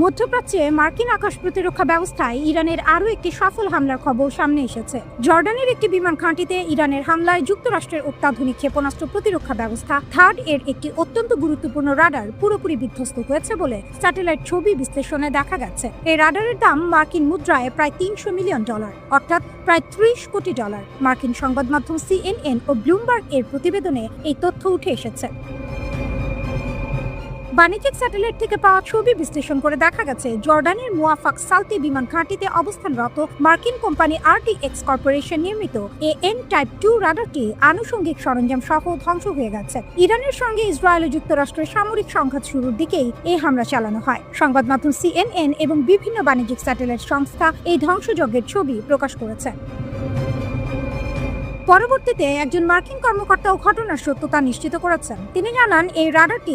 মধ্যপ্রাচ্যে মার্কিন আকাশ প্রতিরক্ষা ব্যবস্থায় ইরানের আরও একটি সফল হামলার খবর সামনে এসেছে। জর্ডানের একটি বিমান ঘাঁটিতে ইরানের হামলায় যুক্তরাষ্ট্রের অত্যাধুনিক ক্ষেপণাস্ত্র প্রতিরক্ষা ব্যবস্থা থার্ড এর একটি অত্যন্ত গুরুত্বপূর্ণ রাডার পুরোপুরি বিধ্বস্ত হয়েছে বলে স্যাটেলাইট ছবি বিশ্লেষণে দেখা গেছে। এই রাডারের দাম মার্কিন মুদ্রায় প্রায় $300 মিলিয়ন, অর্থাৎ প্রায় $30 কোটি। মার্কিন সংবাদ মাধ্যম CNN ও ব্লুমবার্গ এর প্রতিবেদনে এই তথ্য উঠে এসেছে। বাণিজ্যিক স্যাটেলাইট থেকে পাওয়া ছবি বিশ্লেষণ করে দেখা গেছে জর্ডানের মুয়াফাক সালতি বিমান ঘাঁটিতে অবস্থানরত মার্কিন কোম্পানি RTX কর্পোরেশন নির্মিত AN টাইপ 2 রাডারটি আনুষঙ্গিক সরঞ্জাম সহ ধ্বংস হয়ে গেছে। ইরানের সঙ্গে ইসরায়েল ও যুক্তরাষ্ট্রের সামরিক সংঘাত শুরুর দিকেই এই হামলা চালানো হয়। সংবাদ মাধ্যম CNN এবং বিভিন্ন বাণিজ্যিক স্যাটেলাইট সংস্থা এই ধ্বংসযজ্ঞের ছবি প্রকাশ করেছে। পরবর্তীতে একজন মার্কিন কর্মকর্তাও ঘটনার সত্যতা নিশ্চিত করেছেন। তিনি জানান, এই রাডারটি